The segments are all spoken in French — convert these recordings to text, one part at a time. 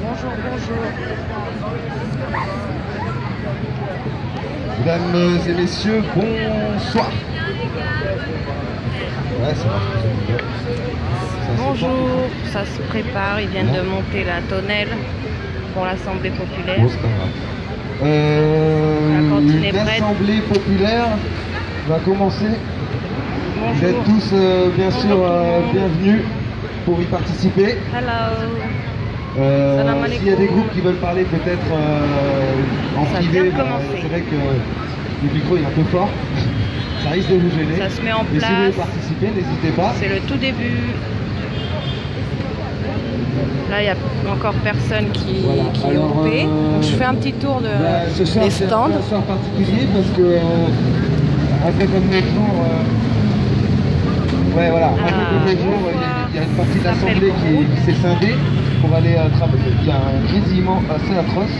Bonjour, bonjour. Mesdames et messieurs, bonsoir. Ouais, ça marche. Bonjour, ça se prépare, ils viennent de monter la tonnelle pour l'Assemblée populaire. Bon, c'est pas grave. La cantine est prête. L'Assemblée populaire va commencer. Bonjour. Vous êtes tous bien sûr Bonjour tout le monde. bienvenus pour y participer. Hello. Salam alaikum. S'il y a des groupes qui veulent parler peut-être en Ça privé, vient de commencer. c'est vrai que le micro est un peu fort. Ça risque de vous gêner. Ça se met en Mais si vous voulez place. participer, n'hésitez pas. C'est le tout début. Là, il n'y a encore personne qui Voilà. est Alors, groupé. Donc, je fais un petit tour ce soir, des c'est stands. un soir particulier parce que après comme l'autre jour, ouais voilà, après comme l'autre jour, il y a une partie de l'Assemblée qui s'est scindée pour aller travailler. Il y a un grésillement assez atroce.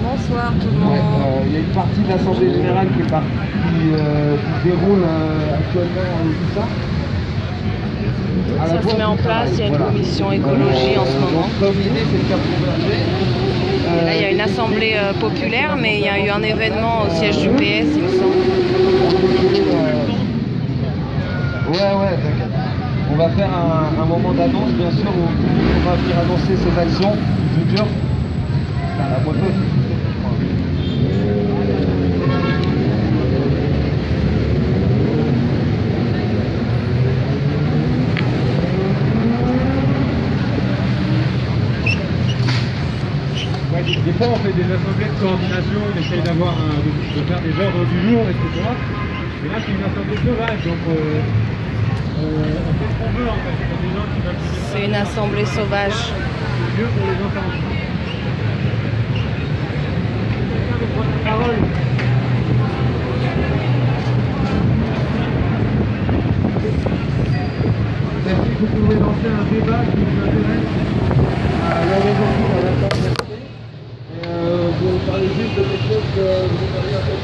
Bonsoir tout le Ouais, monde. il y a une partie de l'Assemblée générale qui déroule actuellement tout ça. Ça se met en place, il y a une commission écologie en ce moment. Comme l'idée, c'est le Cap Convergé. Là, il y a une assemblée populaire, mais il y a eu un événement au siège du PS, il me semble. Ouais, t'inquiète. On va faire un moment d'annonce, bien sûr, où on va venir annoncer ses actions futures. La moto, des fois, on fait des assemblées de coordination, on essaye d'avoir de faire des ordres du jour, etc. Mais là, c'est une assemblée sauvage, donc on fait ce qu'on veut en fait. Il y a des gens qui veulent se déplacer. C'est une assemblée sauvage. C'est mieux pour les entendre. Quelqu'un veut prendre la parole? Merci, vous pouvez lancer un débat qui vous intéresse à la raison à la table. Vous parlez juste de quelque chose que vous avez à faire.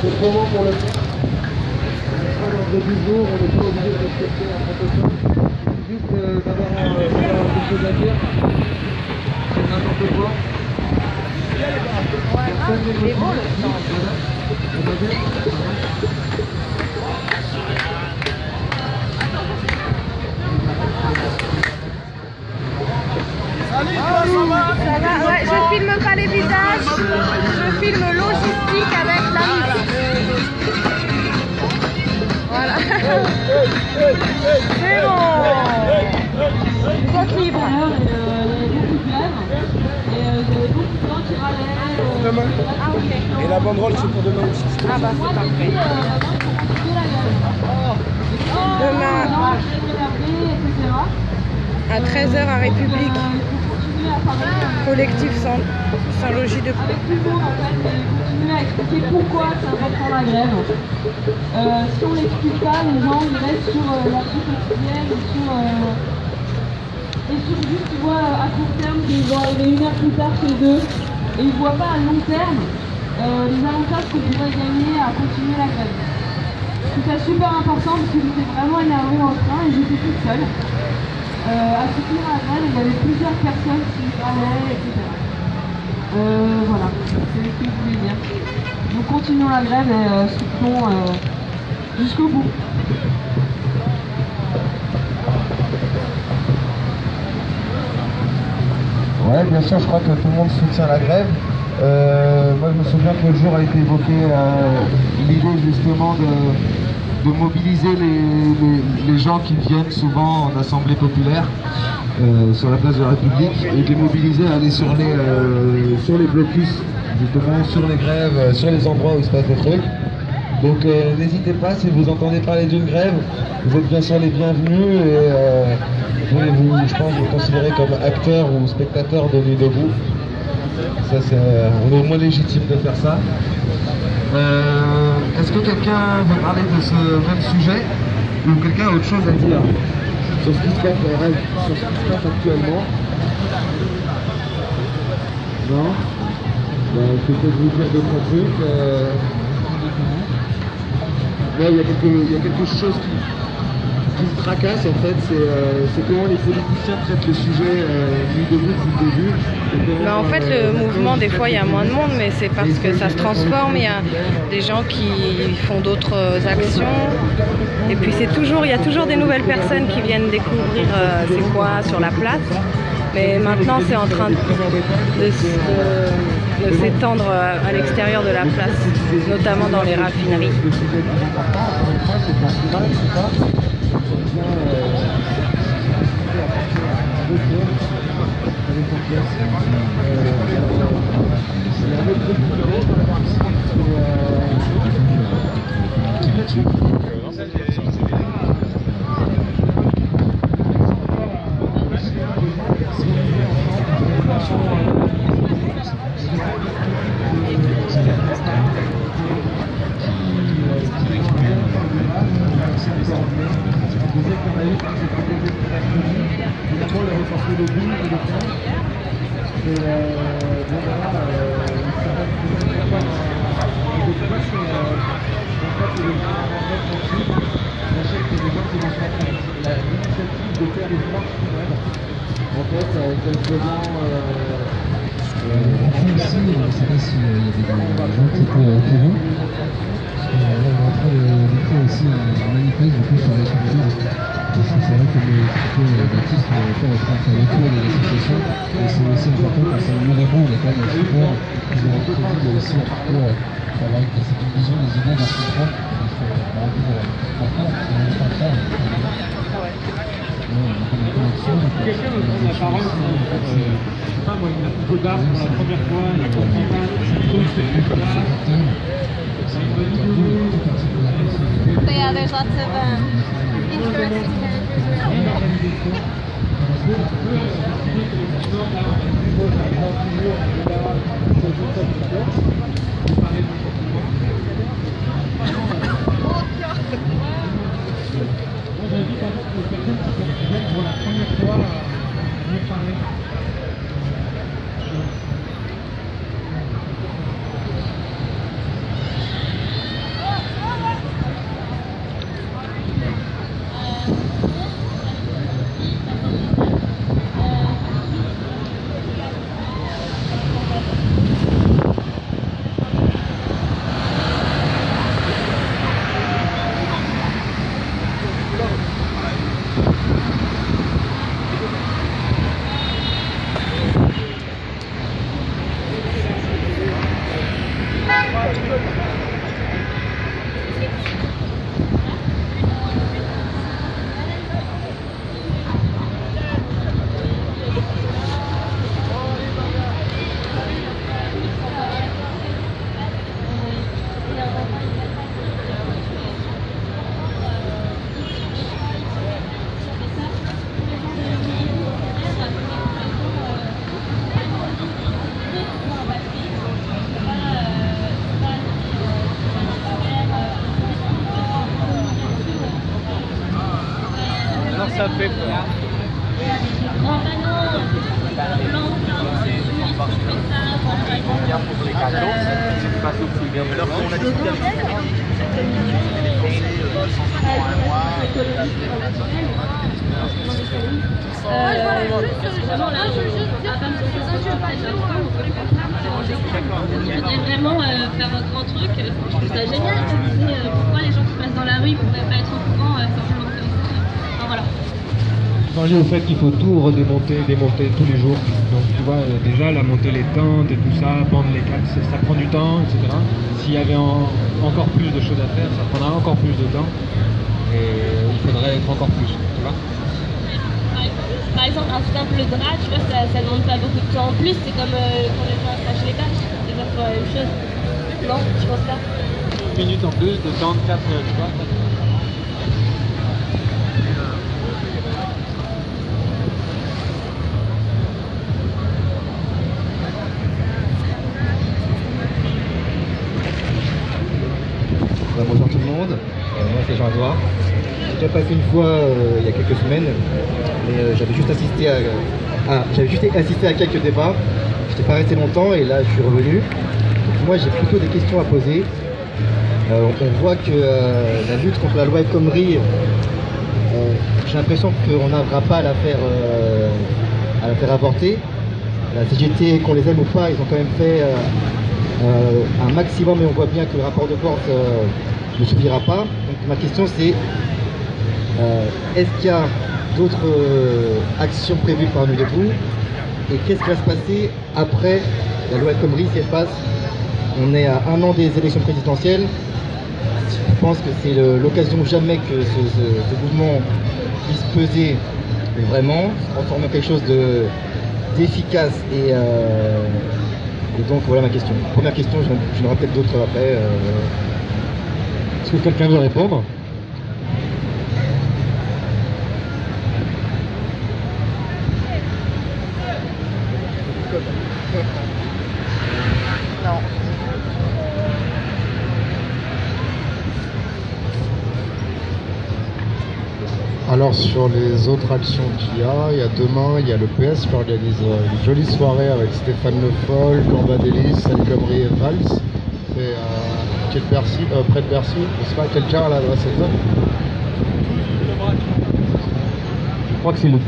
C'est le moment pour le faire. On est l'ordre du jour, on n'est pas obligé de respecter un protocole. C'est juste d'avoir quelque chose à dire. C'est n'importe quoi. Personne n'est Il est beau le stand. Salut, ça va? Ouais, je filme pas les visages, je filme logistique avec la musique. Voilà. C'est bon. Vous êtes libre. Demain. Ah ok. Et la banderole, c'est pour demain aussi. Ah bah c'est parfait. Demain à 13h à République. Collectif sans logis de Avec tout le monde, en fait, continuer à expliquer pourquoi c'est important la grève. Si on l'explique pas, les gens ils restent sur leur vie quotidienne et sur juste, tu vois, à court terme, qu'ils vont arriver une heure plus tard chez eux et ils voient pas à long terme les avantages qu'on pourrait gagner à continuer la grève. Je trouve ça super important parce que j'étais vraiment énervée dans le train et j'étais toute seule. À soutenir la grève, il y avait plusieurs personnes qui parlaient, etc. Voilà, c'est ce que je voulais dire. Donc continuons la grève et soutenons jusqu'au bout. Ouais, bien sûr, je crois que tout le monde soutient la grève. Moi, je me souviens que le jour a été évoqué l'idée justement de mobiliser les gens qui viennent souvent en assemblée populaire sur la place de la République et de les mobiliser à aller sur les blocus, justement, sur les grèves, sur les endroits où il se passe des trucs. Donc n'hésitez pas, si vous entendez parler d'une grève, vous êtes bien sûr les bienvenus et vous, je pense, vous considérez comme acteur ou spectateur de Nuit debout. Ça, on est au moins légitime de faire ça. Est-ce que quelqu'un veut parler de ce même sujet ou quelqu'un a autre chose à dire sur ce qui se passe actuellement? Non? je vais peut-être vous dire deux, trois trucs. Ouais, il y a quelque chose qui me tracasse en fait, c'est comment les politiciens traitent le sujet mis debout depuis le début. En fait, le mouvement, des fois, il y a moins de monde, mais c'est parce que ça se transforme. Il y a des gens qui font d'autres actions. Et puis, il y a toujours des nouvelles personnes qui viennent découvrir c'est quoi sur la place. Mais maintenant, c'est en train de s'étendre à l'extérieur de la place, notamment dans les raffineries. Quelqu'un me prend la parole, je sais pas moi, il a un peu d'art pour la première fois, il comprend pas tout ce truc-là. So yeah, there's lots of interesting characters J'invite les personnes qui viennent pour la première fois à venir parler. Ça fait peur. Pour les cadeaux, c'est pas tout aussi bien. Alors on a discuté avec les Français, 200 francs un mois. Vraiment faire un grand truc, je trouve ça génial. Je me disais pourquoi les gens qui passent dans la rue ne pourraient pas être au courant simplement comme ça. Enfin, voilà. Changer au fait qu'il faut tout redémonter, démonter tous les jours. Donc tu vois, déjà la monter les tentes et tout ça, pendre les câbles, ça prend du temps, etc. S'il y avait encore plus de choses à faire, ça prendra encore plus de temps. Et il faudrait être encore plus, tu vois. Par exemple, un simple drap, tu vois, ça ne demande pas beaucoup de temps en plus. C'est comme quand les gens attachent les câbles, c'est exactement la même chose. Non, tu penses pas? 1 minute en plus de temps de 4 heures, tu vois. Bonjour tout le monde, moi c'est Jean-Edouard. J'ai déjà passé une fois il y a quelques semaines, mais j'avais juste assisté à quelques débats. j'étais pas resté longtemps et là je suis revenu. Donc, moi j'ai plutôt des questions à poser. On voit que la lutte contre la loi El Khomri, j'ai l'impression qu'on n'arrivera pas à la faire avorter. La CGT, qu'on les aime ou pas, ils ont quand même fait un maximum, mais on voit bien que le rapport de force ne suffira pas. Donc ma question c'est, est-ce qu'il y a d'autres actions prévues par Nuit Debout? Et qu'est-ce qui va se passer après la loi El Khomri si elle passe? On est à 1 an des élections présidentielles. Je pense que c'est l'occasion jamais que ce mouvement puisse peser vraiment, se transformer en quelque chose d'efficace et donc voilà ma question. Première question, j'en aurai peut-être d'autres après. Est-ce que quelqu'un veut répondre? Non. Alors sur les autres actions qu'il y a demain, il y a le PS qui organise une jolie soirée avec Stéphane Le Foll, Cambadélis, El Khomri et Valls. C'est près de Bercy, je sais pas, quelqu'un à l'adresse exacte. Je crois que c'est le 12,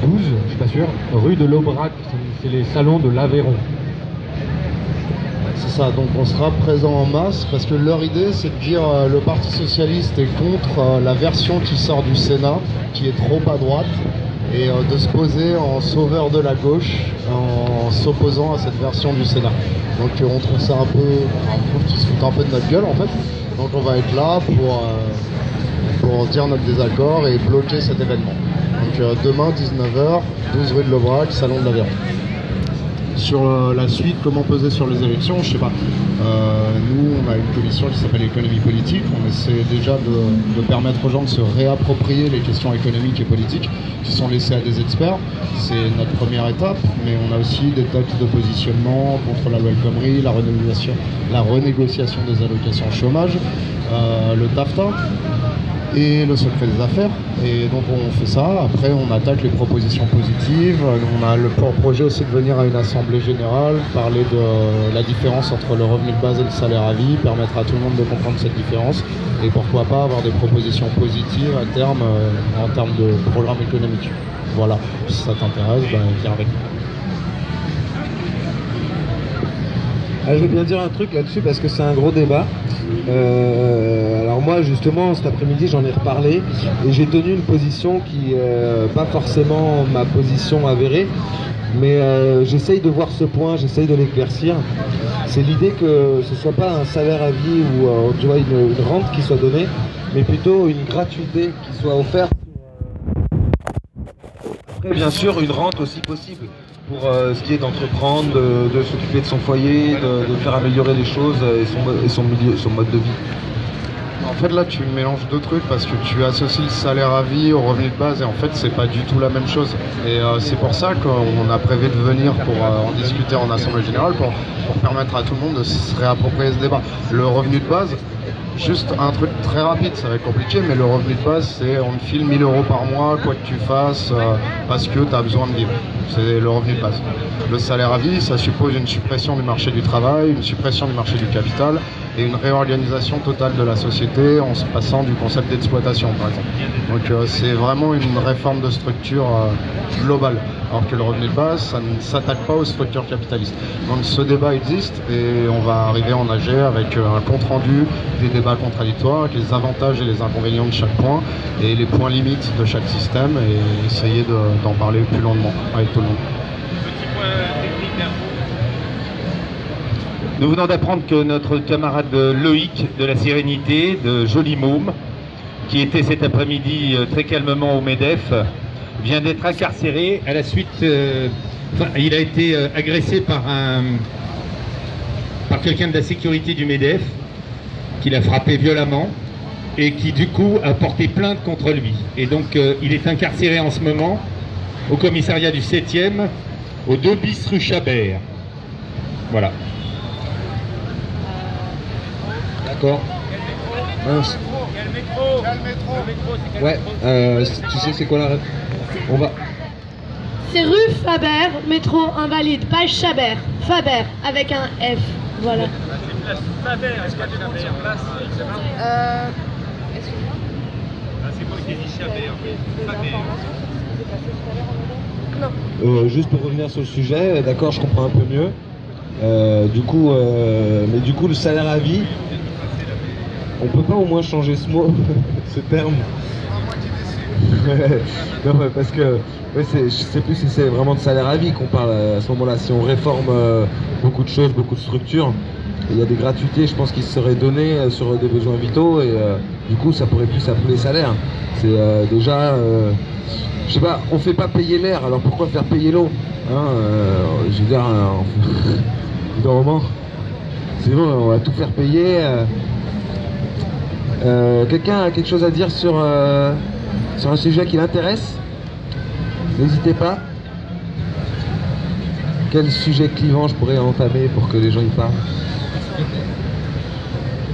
je suis pas sûr, rue de l'Aubrac, c'est les salons de l'Aveyron. C'est ça, donc on sera présent en masse parce que leur idée c'est de dire le Parti Socialiste est contre la version qui sort du Sénat, qui est trop à droite, et de se poser en sauveur de la gauche en s'opposant à cette version du Sénat. Donc on trouve ça un peu, on trouve qu'ils se foutent un peu de notre gueule en fait. Donc on va être là pour dire notre désaccord et bloquer cet événement. Donc demain 19h, 12 rue de l'Aubrac, salon de l'Aveyron. Sur la suite, comment peser sur les élections, je sais pas. Nous, on a une commission qui s'appelle économie politique. On essaie déjà de permettre aux gens de se réapproprier les questions économiques et politiques qui sont laissées à des experts. C'est notre première étape, mais on a aussi des textes de positionnement contre la loi El Khomri, la renégociation des allocations chômage, le TAFTA et le secret des affaires. Et donc on fait ça, après on attaque les propositions positives. On a le projet aussi de venir à une assemblée générale, parler de la différence entre le revenu de base et le salaire à vie, permettre à tout le monde de comprendre cette différence et pourquoi pas avoir des propositions positives à terme en termes de programme économique. Voilà, si ça t'intéresse, viens avec nous. Je veux bien dire un truc là-dessus parce que c'est un gros débat. Alors moi justement cet après-midi j'en ai reparlé et j'ai tenu une position qui pas forcément ma position avérée, mais j'essaye de voir ce point, j'essaye de l'éclaircir. C'est l'idée que ce soit pas un salaire à vie ou tu vois, une rente qui soit donnée, mais plutôt une gratuité qui soit offerte. Après bien sûr une rente aussi possible pour ce qui est d'entreprendre, de s'occuper de son foyer, de faire améliorer les choses et son mode de vie. En fait là tu mélanges deux trucs parce que tu associes le salaire à vie au revenu de base et en fait c'est pas du tout la même chose. Et c'est pour ça qu'on a prévu de venir pour en discuter en assemblée générale pour permettre à tout le monde de se réapproprier ce débat. Le revenu de base, juste un truc très rapide, ça va être compliqué, mais le revenu de base c'est on te file 1000 € par mois, quoi que tu fasses, parce que tu as besoin de vivre. C'est le revenu de base. Le salaire à vie, ça suppose une suppression du marché du travail, une suppression du marché du capital et une réorganisation totale de la société en se passant du concept d'exploitation par exemple. Donc c'est vraiment une réforme de structure globale. Alors que le revenu de base, ça ne s'attaque pas aux structures capitalistes. Donc ce débat existe et on va arriver en AG avec un compte rendu des débats contradictoires, avec les avantages et les inconvénients de chaque point et les points limites de chaque système et essayer d'en parler plus longuement avec tout le monde. Nous venons d'apprendre que notre camarade Loïc de la Sérénité, de Joli Môme, qui était cet après-midi très calmement au MEDEF, vient d'être incarcéré à la suite... il a été agressé par quelqu'un de la sécurité du MEDEF, qui l'a frappé violemment, et qui du coup a porté plainte contre lui. Et donc il est incarcéré en ce moment au commissariat du 7e, au 2 bis rue Chabert. Voilà. D'accord. Mince. Ouais, tu sais c'est quoi la réponse? On va... C'est rue Faber, métro Invalide, page Chabert. Faber, avec un F. Voilà. C'est place Faber, est-ce qu'il y a du monde sur place? Excuse-moi. C'est moi qui ai dit Chabert, Faber. Non. Juste pour revenir sur le sujet, d'accord, je comprends un peu mieux. Mais du coup, le salaire à vie, on peut pas au moins changer ce mot, ce terme. Non, parce que je sais plus si c'est vraiment de salaire à vie qu'on parle à ce moment-là. Si on réforme beaucoup de choses, beaucoup de structures, il y a des gratuités, je pense, qui seraient données sur des besoins vitaux et du coup, ça pourrait plus s'appeler salaire. C'est déjà, je sais pas, on fait pas payer l'air, alors pourquoi faire payer l'eau, hein, je veux dire, sinon on va tout faire payer. Quelqu'un a quelque chose à dire sur un sujet qui l'intéresse? N'hésitez pas. Quel sujet clivant je pourrais entamer pour que les gens y parlent?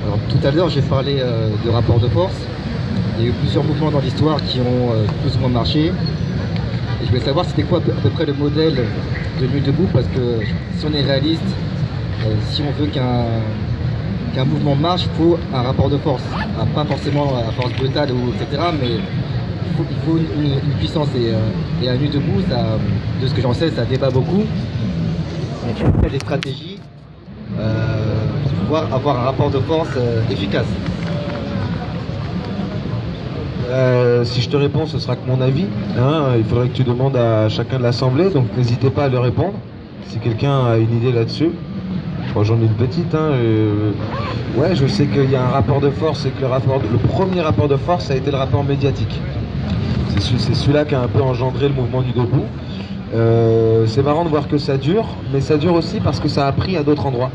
Alors, tout à l'heure, j'ai parlé de rapport de force. Il y a eu plusieurs mouvements dans l'histoire qui ont plus ou moins marché. Et je voulais savoir c'était quoi à peu près le modèle de Nuit debout, parce que si on est réaliste, si on veut qu'un mouvement marche, il faut un rapport de force. Alors, pas forcément à force brutale, etc., mais il faut une puissance. Et à Nuit debout, de ce que j'en sais, ça débat beaucoup. Donc il faut des stratégies pour pouvoir avoir un rapport de force efficace. Si je te réponds, ce sera que mon avis. Hein, il faudrait que tu demandes à chacun de l'Assemblée, donc n'hésitez pas à le répondre. Si quelqu'un a une idée là-dessus. Bon, j'en ai une petite. Hein, ouais, je sais qu'il y a un rapport de force et que le premier rapport de force a été le rapport médiatique. C'est celui-là qui a un peu engendré le mouvement du debout. C'est marrant de voir que ça dure, mais ça dure aussi parce que ça a pris à d'autres endroits.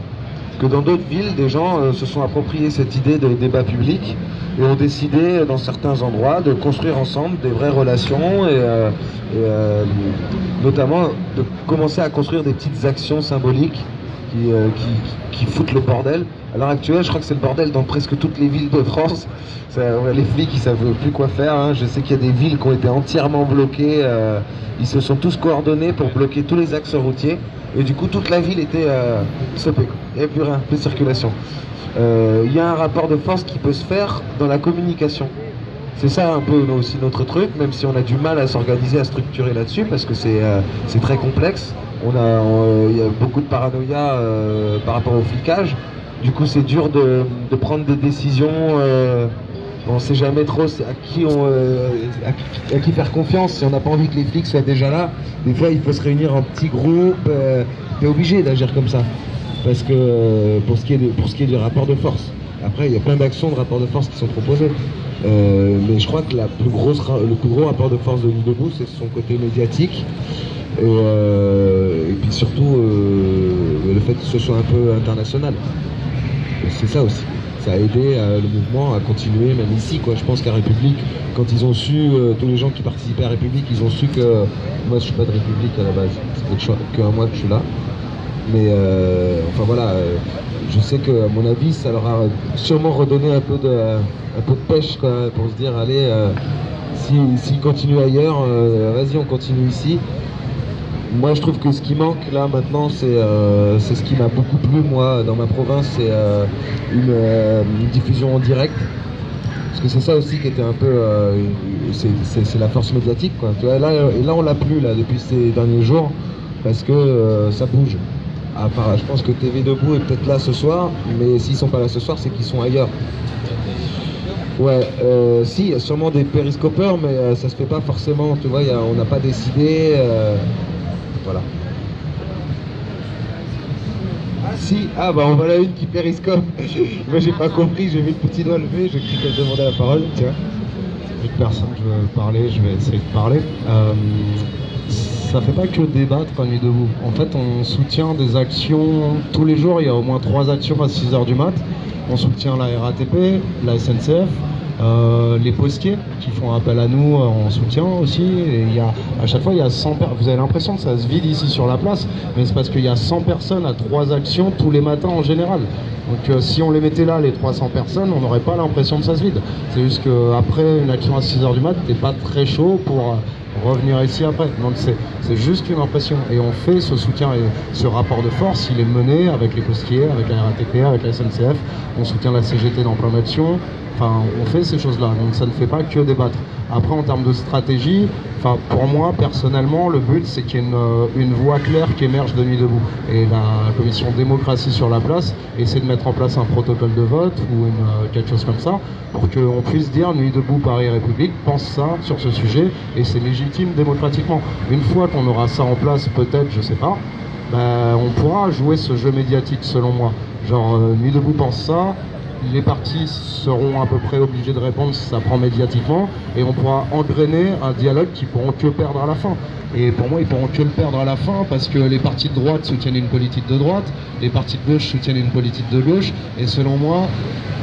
Parce que dans d'autres villes, des gens se sont appropriés cette idée de débat public et ont décidé dans certains endroits de construire ensemble des vraies relations et notamment de commencer à construire des petites actions symboliques qui foutent le bordel. À l'heure actuelle, je crois que c'est le bordel dans presque toutes les villes de France. Les flics, ils savent plus quoi faire. Hein. Je sais qu'il y a des villes qui ont été entièrement bloquées. Ils se sont tous coordonnés pour bloquer tous les axes routiers. Et du coup, toute la ville était stoppée. Il n'y avait plus rien, plus de circulation. Il y a un rapport de force qui peut se faire dans la communication. C'est ça un peu aussi notre truc, même si on a du mal à s'organiser, à structurer là-dessus, parce que c'est très complexe. Il y a beaucoup de paranoïa par rapport au flicage. Du coup, c'est dur de prendre des décisions. On ne sait jamais trop à qui faire confiance. Si on n'a pas envie que les flics soient déjà là, des fois, il faut se réunir en petits groupes. T'es obligé d'agir comme ça. Parce que pour ce qui est du rapport de force. Après, il y a plein d'actions de rapport de force qui sont proposées. Mais je crois que le plus gros rapport de force de Nuit debout, c'est son côté médiatique. Et puis surtout le fait que ce soit un peu international. C'est ça aussi. Ça a aidé le mouvement à continuer, même ici, quoi. Je pense qu'à République, quand ils ont su, tous les gens qui participaient à République, ils ont su que moi je suis pas de République à la base, c'est qu'un mois que je suis là. Mais enfin voilà, je sais que à mon avis, ça leur a sûrement redonné un peu de pêche, quoi, pour se dire allez, s'ils continuent ailleurs, vas-y, on continue ici. Moi, je trouve que ce qui manque là maintenant, c'est ce qui m'a beaucoup plu moi dans ma province, c'est une diffusion en direct. Parce que c'est ça aussi qui était un peu, c'est la force médiatique, quoi. Tu vois, et là on l'a plus là depuis ces derniers jours parce que ça bouge. Enfin, je pense que TV Debout est peut-être là ce soir, mais s'ils sont pas là ce soir, c'est qu'ils sont ailleurs. Ouais, si, il y a sûrement des périscopeurs, mais ça se fait pas forcément, tu vois, on n'a pas décidé. Voilà. Ah si, bah en voilà une qui périscope. Moi j'ai pas compris, j'ai vu le petit doigt levé, j'ai cru qu'elle demandait la parole, tiens. Vu que personne ne veut parler, je vais essayer de parler. Ça fait pas que débattre quand on est debout. En fait, on soutient des actions tous les jours. Il y a au moins 3 actions à 6h du mat. On soutient la RATP, la SNCF, les postiers qui font appel à nous en soutien aussi. Et à chaque fois, il y a 100 personnes. Vous avez l'impression que ça se vide ici sur la place, mais c'est parce qu'il y a 100 personnes à 3 actions tous les matins en général. Donc si on les mettait là, les 300 personnes, on n'aurait pas l'impression que ça se vide. C'est juste qu'après une action à 6h du mat, t'es pas très chaud pour revenir ici après. Donc c'est juste une impression. Et on fait ce soutien et ce rapport de force, il est mené avec les postiers, avec la RATP, avec la SNCF. On soutient la CGT dans plein d'actions. Enfin, on fait ces choses-là, donc ça ne fait pas que débattre. Après, en termes de stratégie, pour moi, personnellement, le but, c'est qu'il y ait une voie claire qui émerge de Nuit debout. Et la commission démocratie sur la place essaie de mettre en place un protocole de vote ou quelque chose comme ça, pour qu'on puisse dire Nuit debout, Paris République pense ça sur ce sujet, et c'est légitime démocratiquement. Une fois qu'on aura ça en place, peut-être, je sais pas, on pourra jouer ce jeu médiatique, selon moi. Genre, Nuit debout pense ça, les partis seront à peu près obligés de répondre si ça prend médiatiquement, et on pourra engrainer un dialogue qu'ils pourront que perdre à la fin. Et pour moi, ils pourront que le perdre à la fin, parce que les partis de droite soutiennent une politique de droite, les partis de gauche soutiennent une politique de gauche, et selon moi,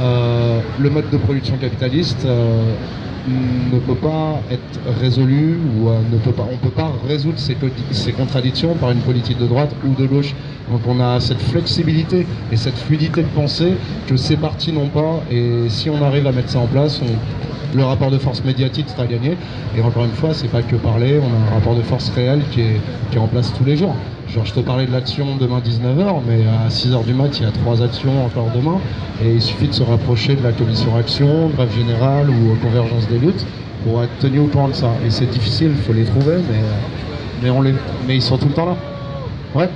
le mode de production capitaliste ne peut pas être résolu, ou on peut pas résoudre ces contradictions par une politique de droite ou de gauche. Donc on a cette flexibilité et cette fluidité de pensée que ces partis n'ont pas, et si on arrive à mettre ça en place, le rapport de force médiatique sera gagné. Et encore une fois, c'est pas que parler, on a un rapport de force réel qui est en place tous les jours. Genre, je te parlais de l'action demain 19h, mais à 6h du mat, il y a 3 actions encore demain, et il suffit de se rapprocher de la commission action, grève générale ou convergence des luttes pour être tenu au courant de ça. Et c'est difficile, il faut les trouver, mais ils sont tout le temps là. Ouais.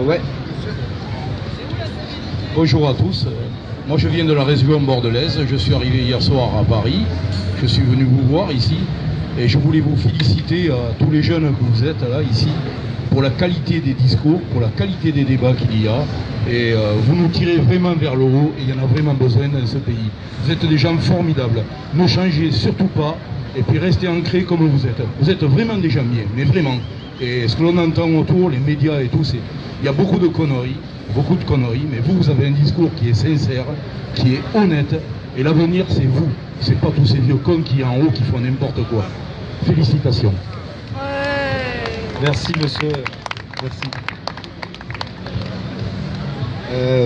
Ouais. Bonjour à tous. Moi je viens de la région bordelaise. Je suis arrivé hier soir à Paris. Je suis venu vous voir ici. Et je voulais vous féliciter à tous les jeunes que vous êtes là, ici, pour la qualité des discours, pour la qualité des débats qu'il y a. Et vous nous tirez vraiment vers le haut, et il y en a vraiment besoin dans ce pays. Vous êtes des gens formidables. Ne changez surtout pas, et puis restez ancrés comme vous êtes. Vous êtes vraiment des gens bien, mais vraiment. Et ce que l'on entend autour, les médias et tout, il y a beaucoup de conneries, mais vous avez un discours qui est sincère, qui est honnête, et l'avenir c'est vous, c'est pas tous ces vieux cons qui en haut qui font n'importe quoi. Félicitations. Merci monsieur, merci.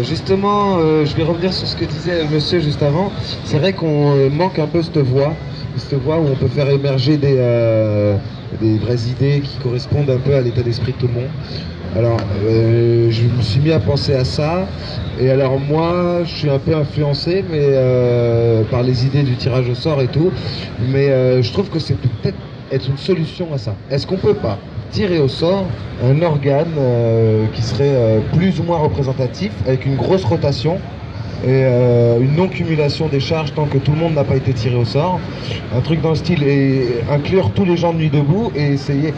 Justement, je vais revenir sur ce que disait monsieur juste avant. C'est vrai qu'on manque un peu cette voix où on peut faire émerger des vraies idées qui correspondent un peu à l'état d'esprit de tout le monde. Alors, je me suis mis à penser à ça, et alors moi, je suis un peu influencé par les idées du tirage au sort et tout, mais je trouve que c'est peut-être être une solution à ça. Est-ce qu'on peut pas tirer au sort un organe qui serait plus ou moins représentatif, avec une grosse rotation, et une non-cumulation des charges tant que tout le monde n'a pas été tiré au sort, un truc dans le style, et inclure tous les gens de Nuit debout et essayer,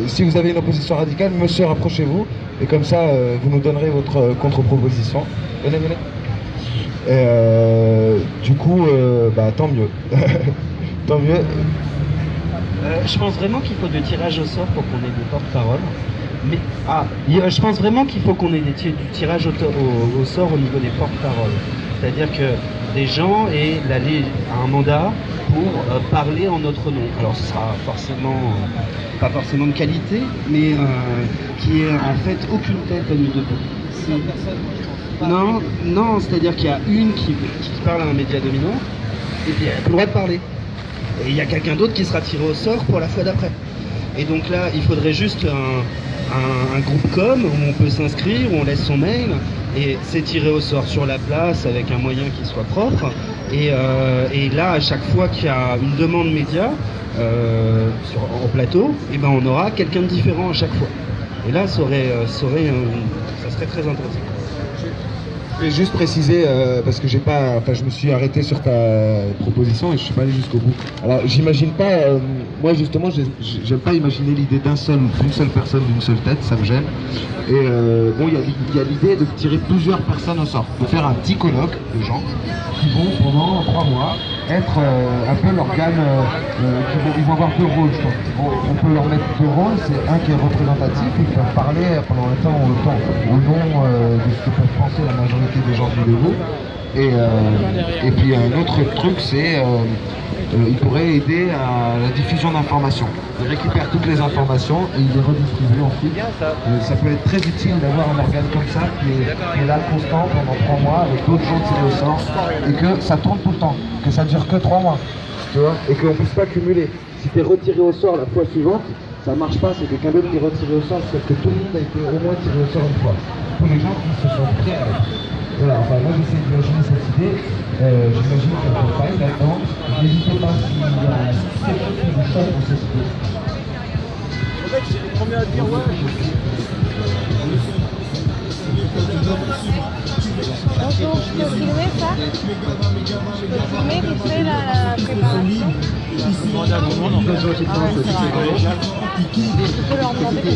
si vous avez une opposition radicale, monsieur, rapprochez-vous, et comme ça vous nous donnerez votre contre-proposition. Venez. Du coup, tant mieux. Tant mieux. Je pense vraiment qu'il faut du tirage au sort pour qu'on ait des porte-paroles. Je pense vraiment qu'il faut qu'on ait du tirage au sort au niveau des porte-paroles. C'est-à-dire que des gens aient un mandat pour parler en notre nom. Alors ce sera pas forcément de qualité, mais qui est en fait aucune tête à Nuit debout. Non, c'est-à-dire qu'il y a une qui parle à un média dominant, et puis elle a plus le droit de parler. Et il y a quelqu'un d'autre qui sera tiré au sort pour la fois d'après. Et donc là, il faudrait juste un groupe com où on peut s'inscrire, où on laisse son mail, et c'est tiré au sort sur la place avec un moyen qui soit propre. Et là, à chaque fois qu'il y a une demande média en plateau, on aura quelqu'un de différent à chaque fois. Et là, ça serait très intéressant. Je vais juste préciser, parce que je me suis arrêté sur ta proposition et je suis pas allé jusqu'au bout. Alors j'imagine pas, moi justement, j'aime pas imaginer l'idée d'une seule personne, d'une seule tête, ça me gêne. Et il y a l'idée de tirer plusieurs personnes au sort, de faire un petit colloque de gens qui vont pendant 3 mois être un peu l'organe, ils vont avoir 2 rôles, je pense. On peut leur mettre 2 rôles, c'est un qui est représentatif, ils peuvent parler pendant un temps au nom de ce que peuvent penser la majorité des gens du debout. Et puis un autre truc, c'est il pourrait aider à la diffusion d'informations. Il récupère toutes les informations et il les redistribue ensuite. Ça peut être très utile d'avoir un organe comme ça qui est là constant pendant 3 mois avec d'autres gens tirés au sort et que ça tourne tout le temps, que ça dure que 3 mois, tu vois, et qu'on ne puisse pas cumuler. Si tu es retiré au sort la fois suivante, ça ne marche pas, c'est quelqu'un d'autre qui est retiré au sort, c'est que tout le monde a été au moins tiré au sort une fois. Tous les gens qui se sont prêts à être. Voilà, enfin moi j'essaie d'imaginer cette idée, j'imagine qu'elle peut pas être là-dedans. N'hésitez pas s'il y a quelque chose qui vous choque dans cette idée. En fait, c'est le premier à dire ouais. Bonjour, je peux filmer ça? Je peux filmer vite fait la préparation? Demandez à tout le monde en fait. Tu peux leur demander.